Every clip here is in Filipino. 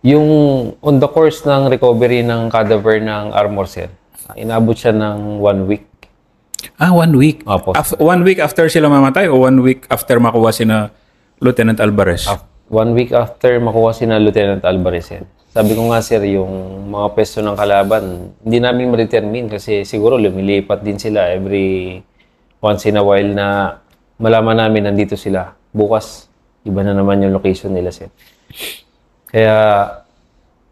Yung on the course ng recovery ng cadaver ng armor, sir, inabot siya ng 1 week. 1 week. Opo, sir. 1 week after sila mamatay o 1 week after makuha si na Lieutenant Alvarez? 1 week after makuha si na Lieutenant Alvarez, sir. Sabi ko nga, sir, yung mga pwesto ng kalaban, hindi namin ma-determine kasi siguro lumilipat din sila every once in a while na malaman namin nandito sila. Bukas, iba na naman yung location nila, sir. Kaya,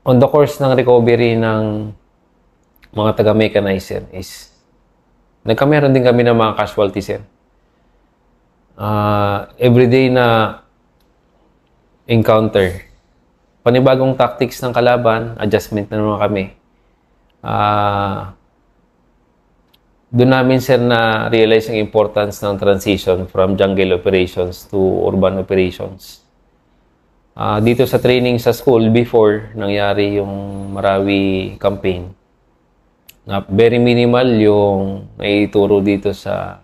on the course ng recovery ng mga taga-mechanizer is nagkameron din kami ng mga casualties, sir. Everyday na encounter, panibagong tactics ng kalaban, adjustment na naman kami. Doon namin, sir, na realize ang importance ng transition from jungle operations to urban operations. Dito sa training sa school, before nangyari yung Marawi campaign, na very minimal yung naituro dito sa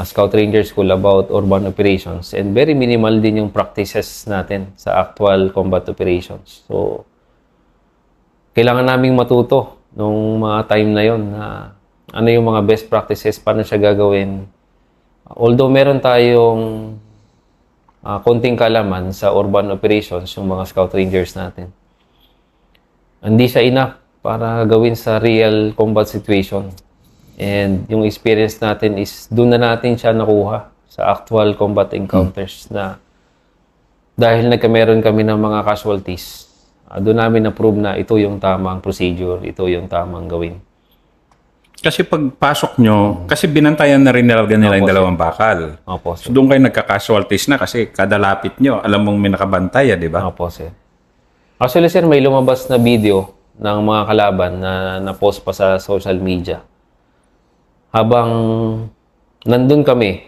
Scout Ranger School about urban operations and very minimal din yung practices natin sa actual combat operations. So, kailangan naming matuto nung mga time na yon na ano yung mga best practices, paano siya gagawin. Although meron tayong konting kalaman sa urban operations, yung mga Scout Rangers natin, hindi siya enough para gawin sa real combat situation. And yung experience natin is doon na natin siya nakuha sa actual combat encounters na dahil nagkameron kami ng mga casualties, doon namin na-prove na ito yung tamang procedure, ito yung tamang gawin. Kasi pagpasok nyo, kasi binantayan na rin nila yung dalawang bakal. Opo, So doon kayo nagka-casualties na kasi kada lapit nyo, alam mong may nakabantay, di ba? Opo, sir. Actually, sir, may lumabas na video ng mga kalaban na na-post pa sa social media. Habang nandun kami,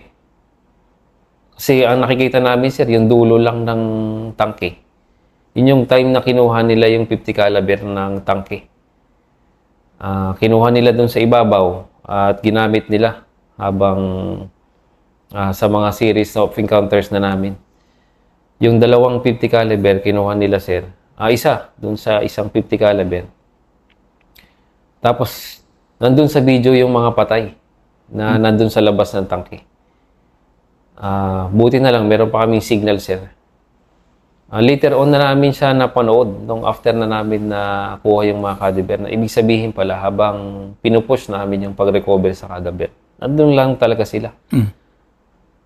kasi ang nakikita namin, sir, yung dulo lang ng tangke. Yun yung time na kinuha nila yung 50 caliber ng tangke. Kinuha nila dun sa ibabaw at ginamit nila habang sa mga series of encounters na namin. Yung dalawang 50 caliber, kinuha nila, sir. Isa, dun sa isang 50 caliber. Tapos, nandun sa video yung mga patay na nandun sa labas ng tangke. Buti na lang, meron pa kaming signal, sir. Later on na namin siya napanood nung after na namin na kuha yung mga cadaver. Na ibig sabihin pala, habang pinupush namin yung pag-recover sa cadaver, nandun lang talaga sila.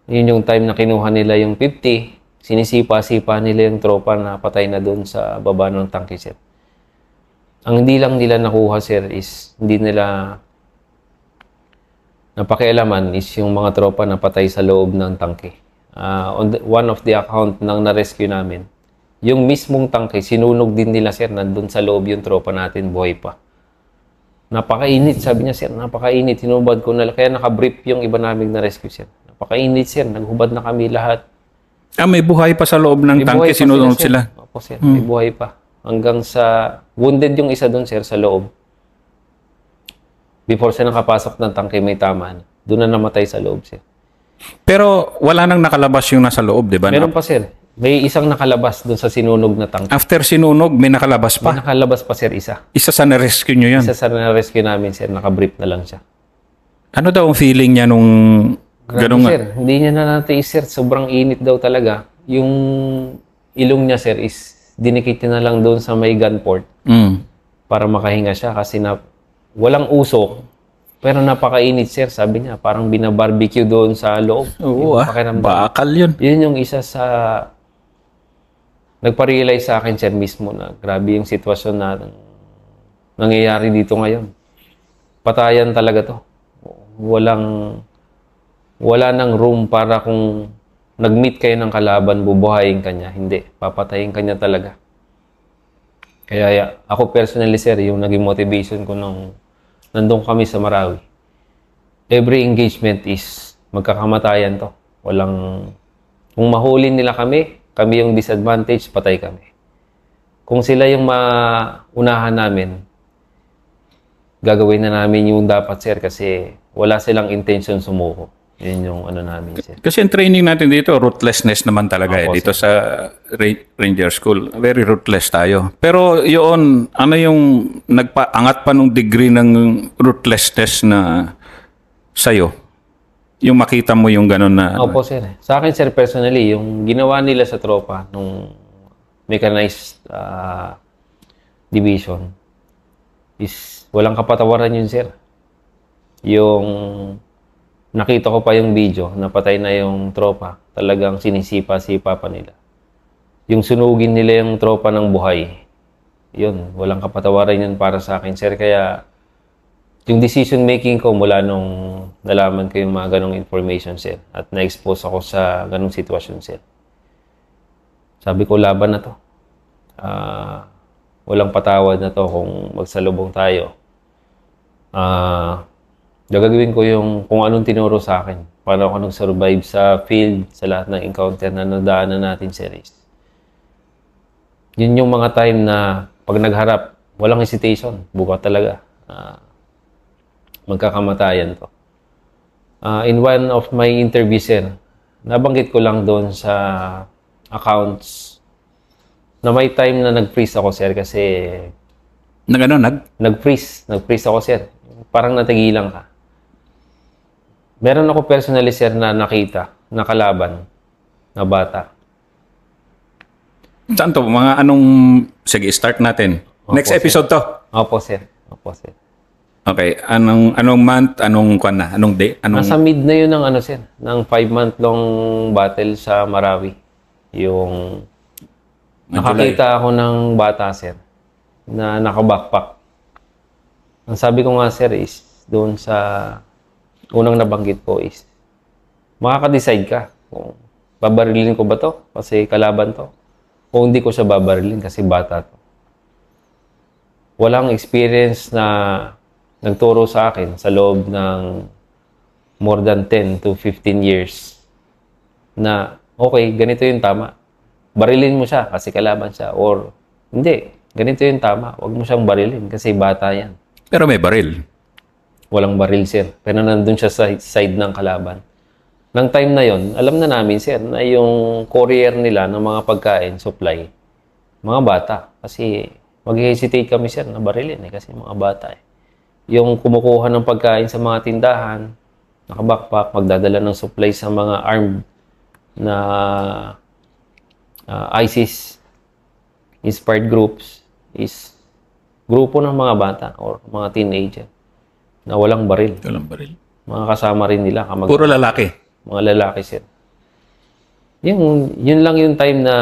Yun yung time na kinuha nila yung 50, sinisipa-sipa nila yung tropa na patay na doon sa baba ng tangke, sir. Ang hindi lang nila nakuha, sir, is hindi nila napakialaman is yung mga tropa na patay sa loob ng tangke. One of the account ng na-rescue namin, yung mismong tangke, sinunog din nila, sir, nandun sa loob yung tropa natin, buhay pa. Napakainit, sabi niya, sir, napakainit. Hinubad ko na, kaya nakabrief yung iba naming na-rescue, sir. Napakainit, sir, naghubad na kami lahat. May buhay pa sa loob ng tangke, sinunog sila. Opo, sir. May buhay pa. Hanggang sa, wounded yung isa doon, sir, sa loob. Before siya nakapasok ng tangke, may tama na. Doon na namatay sa loob, sir. Pero wala nang nakalabas yung nasa loob, di ba? Meron pa, sir. May isang nakalabas doon sa sinunog na tangke. After sinunog, may nakalabas pa? May nakalabas pa, sir, isa. Isa sa na-rescue nyo yan? Isa sa na-rescue namin, sir. Nakabrief na lang siya. Ano daw ang feeling niya nung Grabe, sir. Hindi niya na natiis, sir. Sobrang init daw talaga. Yung ilong niya, sir, is dinikit niya na lang doon sa may gunport para makahinga siya kasi walang usok. Pero napakainit, sir. Sabi niya, parang binabarbecue doon sa loob. Oo, bakal yun. Yun yung isa sa nagpa-realize sa akin, sir, mismo na grabe yung sitwasyon na nangyayari dito ngayon. Patayan talaga to. Wala nang room para kung nag-meet kayo ng kalaban, bubuhayin ka niya. Hindi. Papatayin ka niya talaga. Kaya ako personally, sir, yung naging motivation ko nung nandun kami sa Marawi. Every engagement is magkakamatayan to. Kung mahuli nila kami yung disadvantage, patay kami. Kung sila yung maunahan namin, gagawin na namin yung dapat, sir, kasi wala silang intention sumuko. Yun yung ano namin, sir. Kasi ang training natin dito, ruthlessness naman talaga Opo, dito sa Ranger School. Very ruthless tayo. Pero yun, ano yung nagpaangat pa nung degree ng ruthlessness na sa'yo? Yung makita mo yung gano'n na... Opo, sir. Sa akin, sir, personally, yung ginawa nila sa tropa nung mechanized division is walang kapatawaran yun, sir. Yung nakita ko pa yung video, napatay na yung tropa. Talagang sinisipa-sipa pa nila. Yung sunugin nila yung tropa ng buhay, yun, walang kapatawaran yun para sa akin, sir. Kaya yung decision making ko mula nung nalaman ko yung mga ganong information, sir, at na-expose ako sa ganong sitwasyon, sir. Sabi ko, laban na to. Walang patawad na to kung magsalubong tayo. Gagawin ko yung kung anong tinuro sa akin. Paano ako nag-survive sa field, sa lahat ng encounter na nadaanan natin, sir. Yun yung mga time na pag nagharap, walang hesitation. Buka talaga. Magkakamatayan to. In one of my interviews, sir, nabanggit ko lang doon sa accounts na may time na nag-freeze ako, sir, kasi nag-freeze ako, sir. Parang natigilan ka. Meron ako personally, sir, na nakita, na kalaban, na bata. Saan to? Mga anong... Sige, start natin. Opo, Next episode sir. to. Opo, sir. Opo, sir. Okay. Anong month? Anong kwan na? Anong day? Nasa mid na yun ng ano, sir, ng 5-month long battle sa Marawi. Yung nakakita ako ng bata, sir, na nakabackpack. Ang sabi ko nga, sir, is doon sa unang nabanggit ko is makaka-decide ka kung babarilin ko ba to kasi kalaban to o hindi ko siya babarilin kasi bata to. Walang experience na nagturo sa akin sa loob ng more than 10 to 15 years na okay, ganito yung tama. Barilin mo siya kasi kalaban siya or hindi, ganito yung tama. Huwag mo siyang barilin kasi bata yan. Pero may baril. Walang baril, sir. Pero nandun siya sa side ng kalaban. Nang time na yon, alam na namin, sir, na yung courier nila ng mga pagkain, supply, mga bata. Kasi mag-hesitate kami, sir, na barilin kasi mga bata Yung kumukuha ng pagkain sa mga tindahan, nakabackpack, magdadala ng supply sa mga armed na ISIS-inspired groups is grupo ng mga bata or mga teenager na walang baril. Walang baril. Mga kasama rin nila. Puro lalaki. Mga lalaki, sir. Yun lang yung time na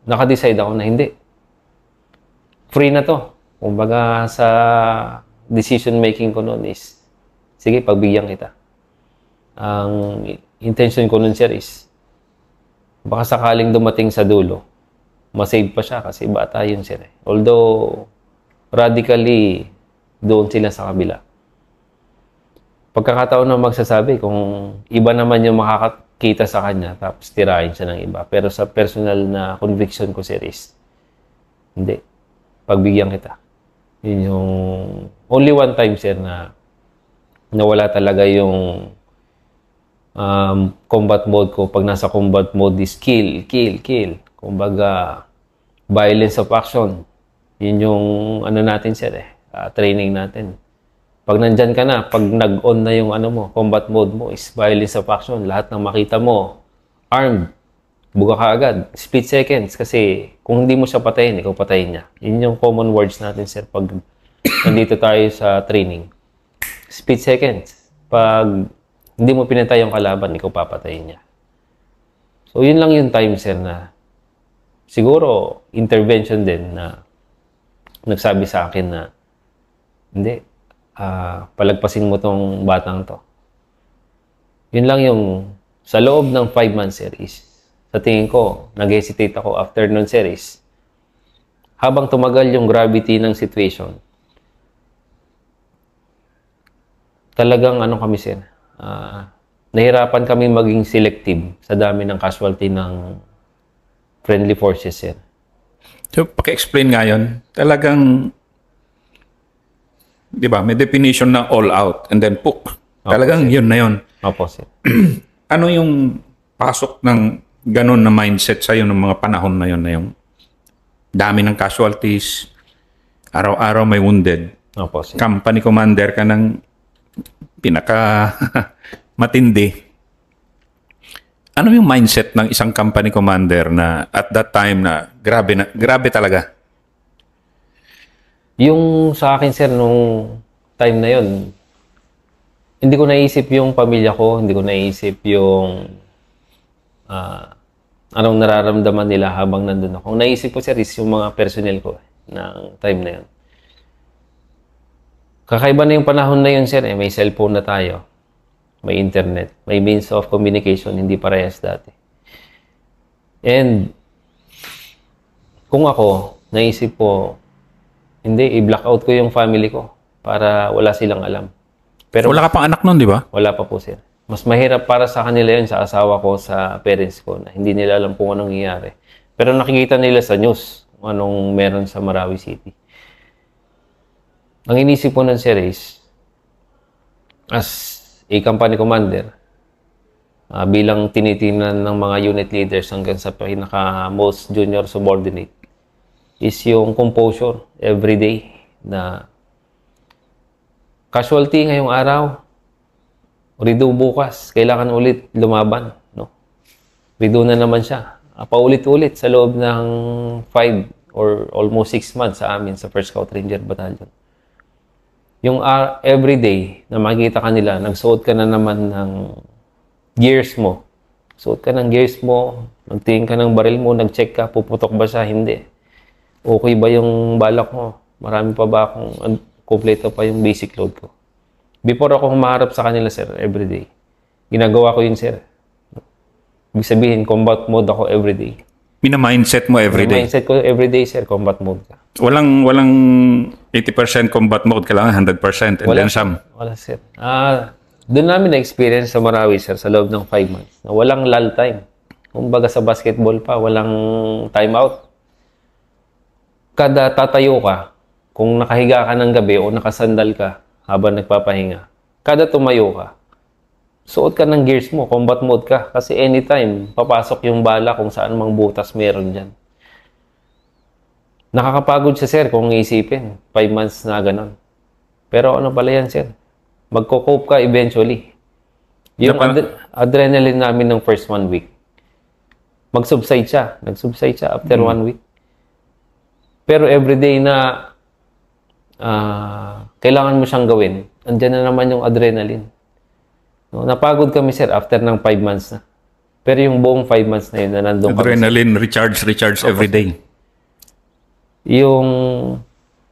naka-decide ako na hindi. Free na to. Kumbaga sa decision making ko noon is, sige, pagbigyan kita. Ang intention ko noon, sir, is baka sakaling dumating sa dulo, masave pa siya kasi bata yun, sir. Although, radically, doon sila sa kabila. Pagkakataon na magsasabi kung iba naman yung makakakita sa kanya tapos tirahin siya ng iba. Pero sa personal na conviction ko, sir, is hindi. Pagbigyan kita. Yun yung only one time, sir, na nawala talaga yung combat mode ko. Pag nasa combat mode is kill, kill, kill. Kumbaga, violence of action. Yun yung ano natin, sir, training natin. Pag nandyan ka na, pag nag-on na yung ano mo, combat mode mo is violence of action. Lahat ng makita mo, armed, buga ka agad. Split seconds. Kasi kung hindi mo siya patayin, ikaw patayin niya. Yun yung common words natin, sir, pag nandito tayo sa training. Split seconds. Pag hindi mo pinatay yung kalaban, ikaw papatayin niya. So, yun lang yung time, sir, na siguro intervention din na nagsabi sa akin na hindi, palagpasin mo tong batang to. Yun lang yung sa loob ng 5 months, sir, is sa tingin ko, nag-hesitate ako after nun, sir, is habang tumagal yung gravity ng situation, talagang ano kami, sir, nahirapan kami maging selective sa dami ng casualty ng friendly forces, sir. So, paki-explain nga yun. Talagang, di ba, may definition ng all out and then pook. Talagang yun na yun. Opo, sir. Ano yung pasok ng ganun na mindset sa'yo ng mga panahon na yun, na yung dami ng casualties, araw-araw may wounded. Opo, sir. Company commander ka ng pinaka matindi. Ano yung mindset ng isang company commander na at that time na grabe talaga? Yung sa akin, sir, nung time na yon, hindi ko naisip yung pamilya ko, hindi ko naisip yung anong nararamdaman nila habang nandun ako. Ang naisip ko, sir, is yung mga personnel ko ng time na yon. Kakaiba na yung panahon na yun, sir. May cellphone na tayo. May internet. May means of communication. Hindi parehas dati. And kung ako, naisip ko, hindi, i-blackout ko yung family ko para wala silang alam. Pero Wala ka pang anak nun, di ba? wala pa po, sir. Mas mahirap para sa kanila yun, sa asawa ko, sa parents ko, na hindi nila alam kung anong nangyayari. Pero nakikita nila sa news kung anong meron sa Marawi City. Ang inisip ko nun, sir, is as a company commander, bilang tinitingnan ng mga unit leaders hanggang sa pinaka most junior subordinate, is yung composure everyday na casualty ngayong araw, redo bukas, kailangan ulit lumaban, no? Redo na naman siya. Paulit-ulit sa loob ng 5 or almost 6 months sa amin sa 1st Scout Ranger Battalion. Yung everyday na makikita ka nila, nagsuot ka na naman ng gears mo. Suot ka ng gears mo, nagtingin ka ng baril mo, nag-check ka, puputok ba siya? Hindi. Okay ba yung balak mo? Marami pa ba akong kompleto pa yung basic load ko? Before ako humaharap sa kanila, sir, everyday, ginagawa ko yun, sir. Ibig sabihin, combat mode ako everyday. Mina-mindset mo everyday. Mindset ko everyday, sir, combat mode ka. Walang 80% combat mode, kailangan 100% and then some. Wala, sir. Doon namin na-experience sa Marawi, sir, sa loob ng 5 months, na walang lull time. Kumbaga sa basketball pa, walang timeout. Kada tatayo ka, kung nakahiga ka ng gabi o nakasandal ka habang nagpapahinga, kada tumayo ka, suot ka ng gears mo, combat mode ka. Kasi anytime, papasok yung bala kung saan mang butas meron dyan. Nakakapagod siya, sir, kung isipin. 5 months na ganun. Pero ano pala yan, sir? Magko-cope ka eventually. Yung adrenaline namin ng first 1 week, mag-subside siya. Nag-subside siya after 1 week. Pero everyday na kailangan mo siyang gawin, andyan na naman yung adrenaline. No, napagod kami, sir, after ng 5 months na. Pero yung buong 5 months na yun, na nandun kami. Adrenaline, recharge every day. Yung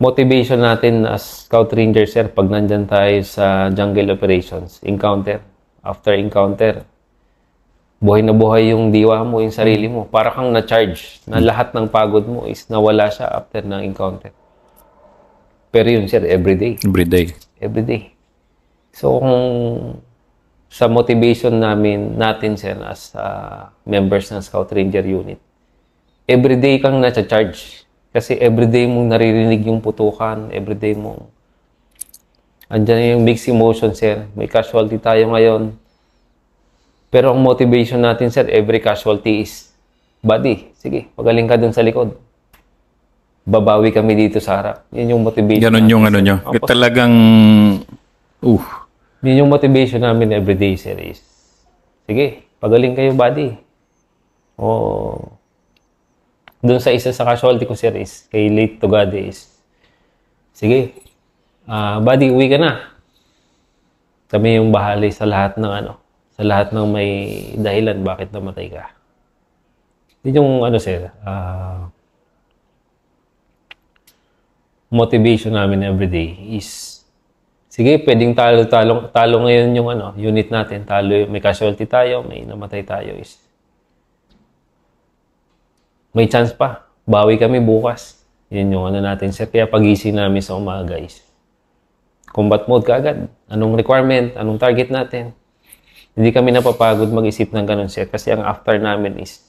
motivation natin as Scout Ranger, sir, pag nandyan tayo sa jungle operations, encounter, after encounter, buhay na buhay yung diwa mo, yung sarili mo. Para kang na-charge, na lahat ng pagod mo is nawala siya after ng encounter. Pero yun, sir, everyday. Everyday. So, kung sa motivation natin, sir, as members ng Scout Ranger unit, everyday kang na-charge. Kasi everyday mong naririnig yung putukan, everyday mong andyan yung mixed emotion, sir. May casualty tayo ngayon. Pero ang motivation natin, sir, every casualty is, buddy, sige, magaling ka dun sa likod. Babawi kami dito sa harap. Yun yung motivation. Ganon yung ano nyo. Talagang, Yun yung motivation namin everyday, sir, is, sige, pagaling kayo, buddy. Doon sa isa sa casualty ko, sir, is, kay late Tugade is, sige, buddy, uwi ka na. Kami yung bahali sa lahat ng sa lahat ng may dahilan bakit namatay ka. Yun yung sir, motivation namin everyday is, sige, pwedeng talo ngayon yung unit natin, may casualty tayo, may namatay tayo, is may chance pa, bawi kami bukas. Yun yung natin, sir. Kaya pagising namin sa umaga is combat mode kaagad. Anong requirement, anong target natin. Hindi kami napapagod mag-isip ng ganun, sir, kasi ang after namin is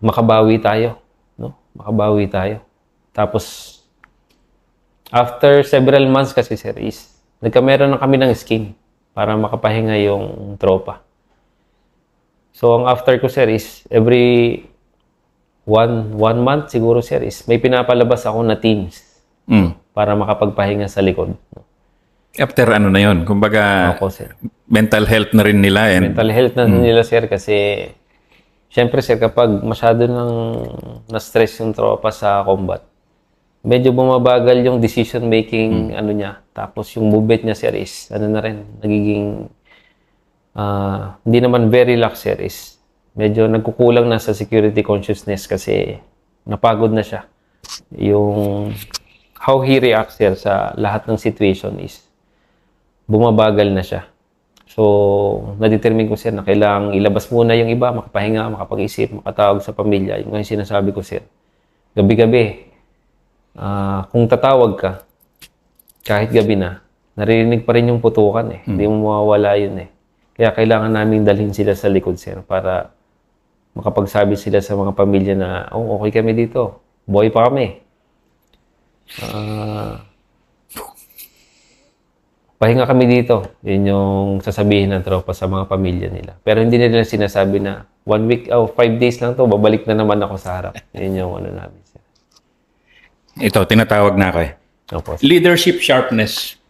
makabawi tayo, no? Makabawi tayo. Tapos, after several months kasi, sir, is nagkameron na kami ng scheme para makapahinga yung tropa. So, ang after ko, sir, is every one month siguro, sir, is may pinapalabas ako na teams para makapagpahinga sa likod. After ano na yun? Kumbaga, Ako, sir. mental health na rin nila. And, Mental health na nila, sir, kasi syempre, sir, kapag masyado nang na-stress yung tropa sa combat, medyo bumabagal yung decision making ano niya. Tapos yung movement niya, sir, is ano na rin, nagiging hindi naman very lax, sir, is medyo nagkukulang na sa security consciousness kasi napagod na siya. Yung how he reacts, sir, sa lahat ng situation is bumabagal na siya. So, na-determine ko, sir, na kailangang ilabas muna yung iba, makapahinga, makapag-isip, makatawag sa pamilya. Yung sinasabi ko, sir, gabi-gabi, kung tatawag ka, kahit gabi na, naririnig pa rin yung putukan eh. Hindi mo mawawala yun eh. Kaya kailangan namin dalhin sila sa likod, sir, para makapagsabi sila sa mga pamilya na, oh, okay kami dito. Buhay pa kami. Pahinga kami dito. Yun yung sasabihin ng tropa sa mga pamilya nila. Pero hindi nila sinasabi na 1 week, 5 days lang to, babalik na naman ako sa harap. Yun yung ano namin, sir. ito, tinatawag na ako eh. Opo, sir. Leadership sharpness.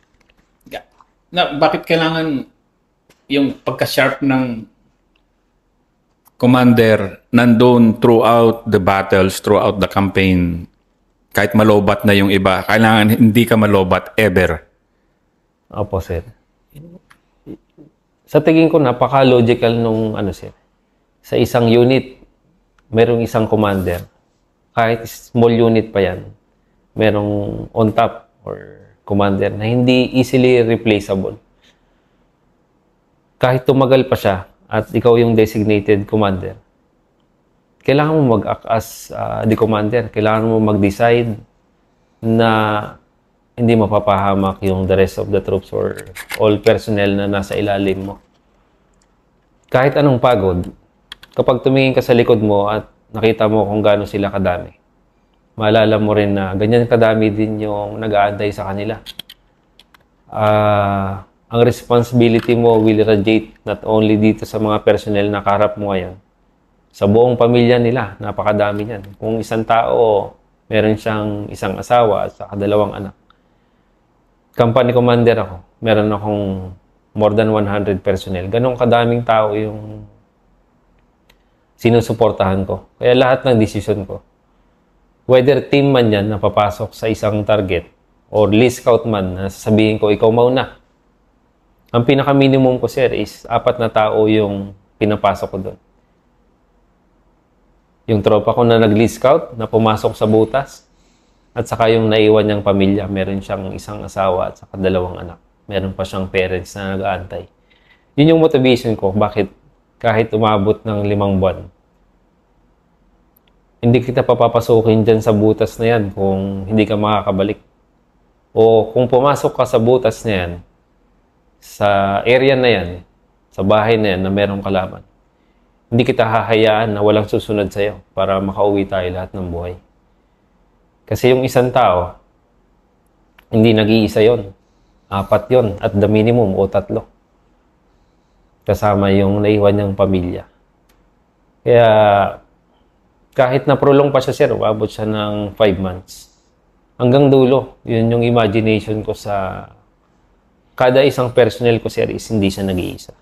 Bakit kailangan yung pagka-sharp ng commander nandun throughout the battles, throughout the campaign, kahit malobat na yung iba, kailangan hindi ka malobat ever. Opo, sir. Sa tingin ko, napaka-logical nung ano, sir. Sa isang unit, merong isang commander. Kahit small unit pa yan, merong on top or commander na hindi easily replaceable. Kahit tumagal pa siya at ikaw yung designated commander, kailangan mo mag-act as the commander. Kailangan mo mag-decide na hindi mapapahamak yung the rest of the troops or all personnel na nasa ilalim mo. Kahit anong pagod, kapag tumingin ka sa likod mo at nakita mo kung gaano sila kadami, maalala mo rin na ganyan kadami din yung nag-aantay sa kanila. Ang responsibility mo will radiate not only dito sa mga personnel na kaharap mo ngayon, sa buong pamilya nila, napakadami niyan. Kung isang tao, meron siyang isang asawa at saka 2 anak. Company commander ako. Meron akong more than 100 personnel. Ganong kadaming tao yung sinusuportahan ko. Kaya lahat ng decision ko, whether team man yan na papasok sa isang target or list scout man na sasabihin ko, ikaw mauna. Ang pinaka-minimum ko, sir, is 4 na tao yung pinapasok ko doon. Yung tropa ko na nag-list scout, na pumasok sa butas, at saka yung naiwan niyang pamilya, meron siyang isang asawa at saka 2 anak. Meron pa siyang parents na nag-aantay. Yun yung motivation ko, bakit kahit umabot ng 5 buwan, hindi kita papapasukin dyan sa butas na yan kung hindi ka makakabalik. O kung pumasok ka sa butas na yan, sa area na yan, sa bahay na yan na merong kalaban, hindi kita hahayaan na walang susunod sa'yo para makauwi tayo lahat ng buhay. Kasi yung isang tao, hindi nag-iisa yon, 4 yon at the minimum o 3. Kasama yung naiwan niyang pamilya. Kaya kahit na prolong pa siya, sir, umabot siya ng 5 months. Hanggang dulo, yun yung imagination ko sa kada isang personnel ko, sir, is hindi siya nag-iisa.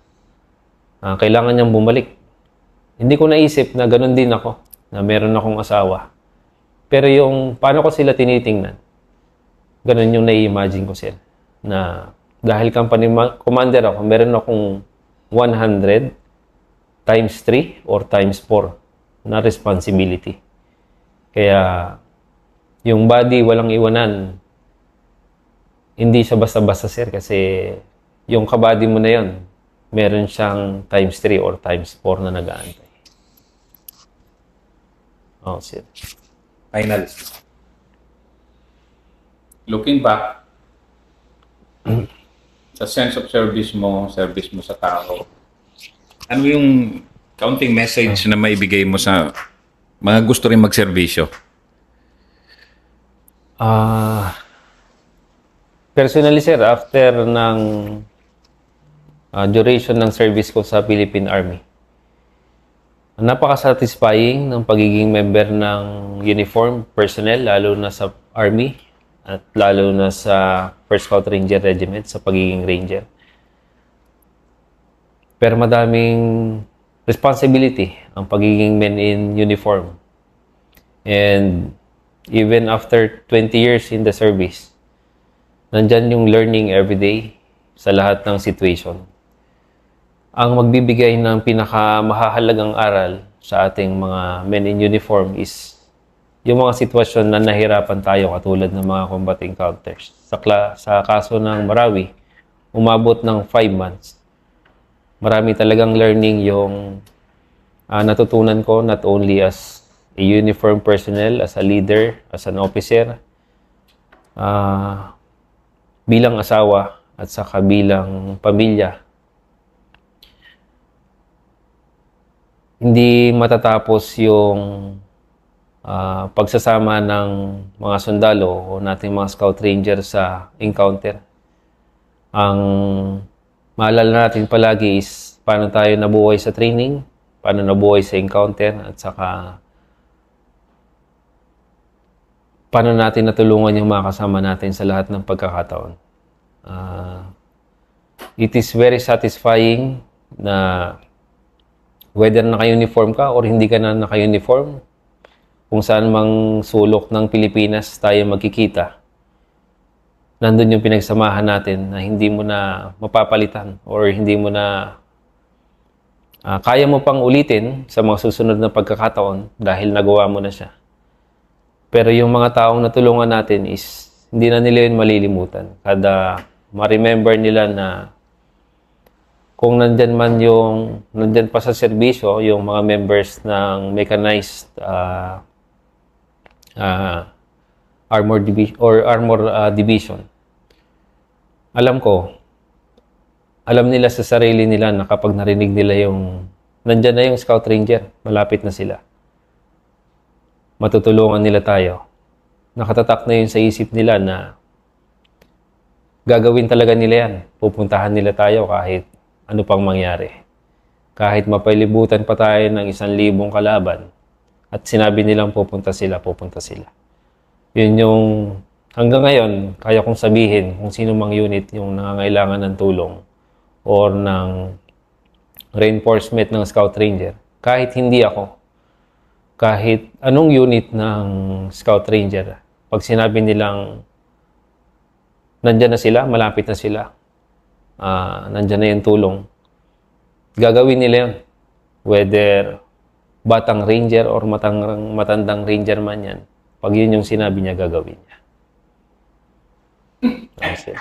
Kailangan niyang bumalik. Hindi ko naisip na ganun din ako, na meron akong asawa. Pero yung paano ko sila tinitingnan, ganun yung nai-imagine ko, sir. Na dahil company commander ako, meron akong 100 times 3 or times 4 na responsibility. Kaya yung body walang iwanan, hindi siya basta-basta, sir, kasi yung kabady mo na yon, meron siyang times 3 or times 4 na nag-aantay. Oh, sir. Final. Looking back, sa sense of service mo sa tao, ano yung kaunting message na maibigay mo sa mga gusto rin magserbisyo? Personally, sir, after ng duration ng service ko sa Philippine Army, napaka-satisfying ng pagiging member ng uniform personnel, lalo na sa Army at lalo na sa 1st Scout Ranger Regiment, sa pagiging Ranger. Pero madaming responsibility ang pagiging men in uniform. And even after 20 years in the service, nandyan yung learning everyday sa lahat ng situation. Ang magbibigay ng pinakamahalagang aral sa ating mga men in uniform is yung mga sitwasyon na nahirapan tayo katulad ng mga combat encounters. Sa kaso ng Marawi, umabot ng 5 months. Marami talagang learning yung natutunan ko, not only as a uniform personnel, as a leader, as an officer, bilang asawa at saka bilang pamilya. Hindi matatapos yung pagsasama ng mga sundalo o nating mga Scout Ranger sa encounter. Ang maalala natin palagi is paano tayo nabuhay sa training, paano nabuhay sa encounter, at saka paano natin natulungan yung mga kasama natin sa lahat ng pagkakataon. It is very satisfying na whether naka-uniform ka or hindi ka na naka-uniform, kung saan mang sulok ng Pilipinas tayo magkikita, nandun yung pinagsamahan natin na hindi mo na mapapalitan or hindi mo na kaya mo pang ulitin sa mga susunod na pagkakataon dahil nagawa mo na siya. Pero yung mga taong natulungan natin is hindi na nila yun malilimutan. Kada ma-remember nila na kung nandyan pa sa serbisyo, yung mga members ng mechanized armor division, alam nila sa sarili nila na kapag narinig nila nandyan na yung Scout Ranger, malapit na sila, matutulungan nila tayo. Nakatatak na yun sa isip nila na gagawin talaga nila yan. Pupuntahan nila tayo kahit ano pang mangyari. Kahit mapalibutan pa tayo ng 1,000 kalaban at sinabi nilang pupunta sila. Yun yung hanggang ngayon, kaya kong sabihin kung sino mang unit yung nangangailangan ng tulong or ng reinforcement ng Scout Ranger. Kahit hindi ako, kahit anong unit ng Scout Ranger, pag sinabi nilang nandyan na sila, malapit na sila, nandyan na yung tulong, gagawin nila yun. Whether batang ranger or matandang ranger man yan, pag yun yung sinabi niya, gagawin niya. That's it.